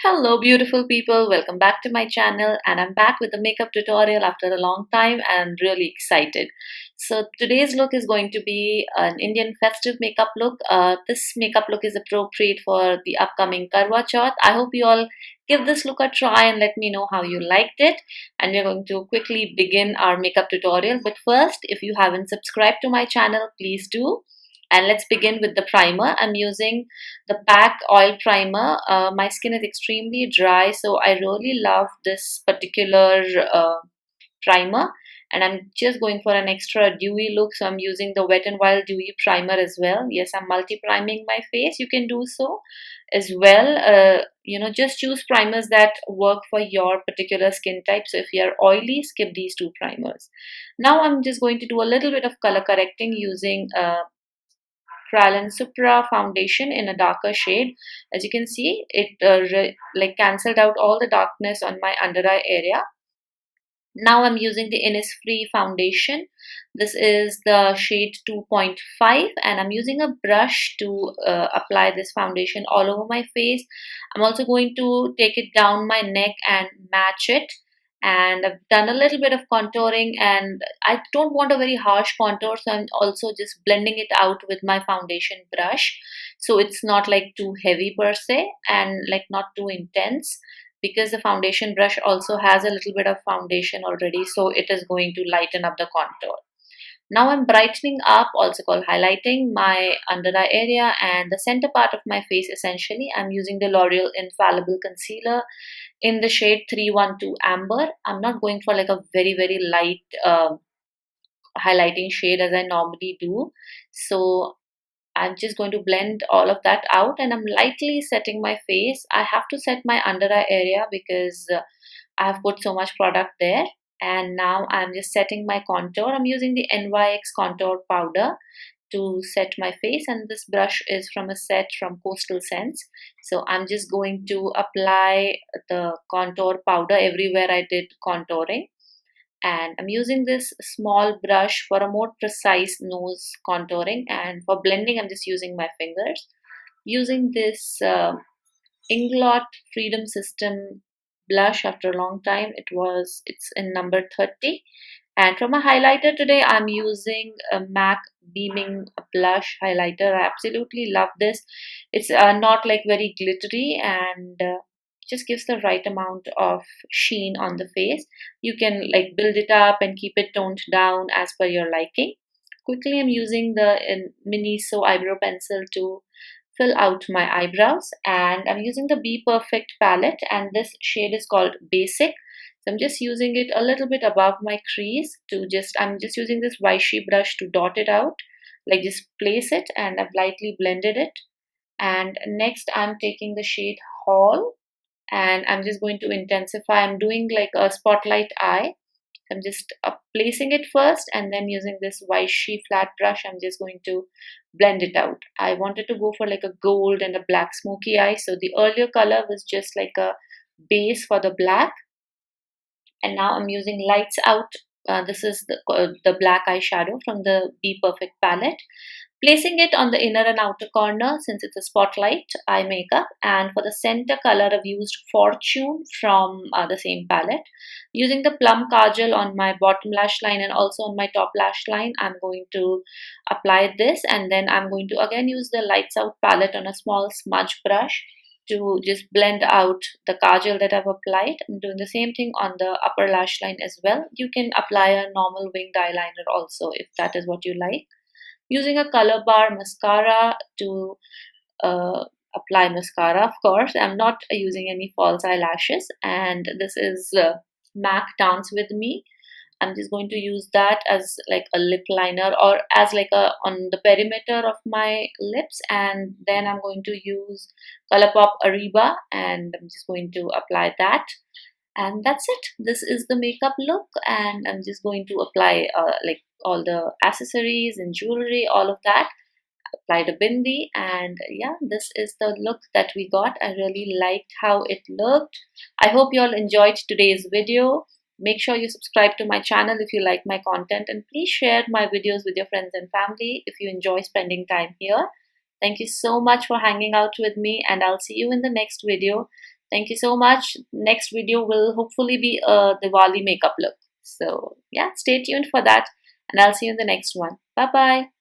Hello beautiful people, welcome back to my channel and I'm back with a makeup tutorial after a long time and really excited. So today's look is going to be an Indian festive makeup look. This makeup look is appropriate for the upcoming Karwa Chauth. I hope you all give this look a try and let me know how you liked it. And we're going to quickly begin our makeup tutorial. But first, if you haven't subscribed to my channel, please do. And let's begin with the primer. I'm using the pack oil primer. My skin is extremely dry, so I really love this particular primer, and I'm just going for an extra dewy look, so I'm using the Wet n Wild dewy primer as well. Yes, I'm multi priming my face. You can do so as well. Just choose primers that work for your particular skin type. So if you are oily, skip these two primers. Now I'm just going to do a little bit of color correcting using Kralin Supra foundation in a darker shade. As you can see, it cancelled out all the darkness on my under eye area. Now I'm using the Innisfree foundation. This is the shade 2.5 and I'm using a brush to apply this foundation all over my face. I'm also going to take it down my neck and match it. And I've done a little bit of contouring and I don't want a very harsh contour, so I'm also just blending it out with my foundation brush. So it's not like too heavy per se and like not too intense, because the foundation brush also has a little bit of foundation already, so it is going to lighten up the contour. Now I'm brightening up, also called highlighting, my under eye area and the center part of my face essentially. I'm using the L'Oreal Infallible Concealer in the shade 312 Amber. I'm not going for like a very light highlighting shade as I normally do. So I'm just going to blend all of that out and I'm lightly setting my face. I have to set my under eye area because I have put so much product there. And now I'm just setting my contour. I'm using the NYX contour powder to set my face, and this brush is from a set from Coastal Scents. So I'm just going to apply the contour powder everywhere I did contouring, and I'm using this small brush for a more precise nose contouring, and for blending I'm just using my fingers. Using this Inglot Freedom System blush after a long time. It's in number 30. And from a highlighter today, I'm using a MAC Beaming Blush Highlighter. I absolutely love this. It's not like very glittery and just gives the right amount of sheen on the face. You can like build it up and keep it toned down as per your liking. Quickly, I'm using the Miniso eyebrow pencil to fill out my eyebrows, and I'm using the BPerfect palette, and this shade is called Basic. So I'm just using it a little bit above my crease I'm just using this Vichy brush to dot it out, like just place it, and I've lightly blended it. And next I'm taking the shade Hall and I'm just going to intensify. I'm doing like a spotlight eye. I'm just placing it first and then using this Vichy flat brush, I'm just going to blend it out. I wanted to go for like a gold and a black smoky eye. So the earlier color was just like a base for the black. And now I'm using Lights Out. This is the black eyeshadow from the BPerfect palette. Placing it on the inner and outer corner since it's a spotlight eye makeup. And for the center color, I've used Fortune from the same palette. Using the Plum Kajal on my bottom lash line and also on my top lash line, I'm going to apply this. And then I'm going to again use the Lights Out palette on a small smudge brush to just blend out the kajal that I've applied. I'm doing the same thing on the upper lash line as well. You can apply a normal winged eyeliner also if that is what you like. Using a color bar mascara to apply mascara, of course. I'm not using any false eyelashes, and this is MAC Dance With Me. I'm just going to use that as like a lip liner or as like a on the perimeter of my lips, and then I'm going to use Colourpop Ariba and I'm just going to apply that, and that's it. This is the makeup look, and I'm just going to apply like all the accessories and jewelry, all of that. Applied a bindi, and yeah, this is the look that we got. I really liked how it looked. I hope you all enjoyed today's video. Make sure you subscribe to my channel if you like my content, and please share my videos with your friends and family if you enjoy spending time here. Thank you so much for hanging out with me, and I'll see you in the next video. Thank you so much. Next video will hopefully be a Diwali makeup look. So yeah, stay tuned for that, and I'll see you in the next one. Bye bye.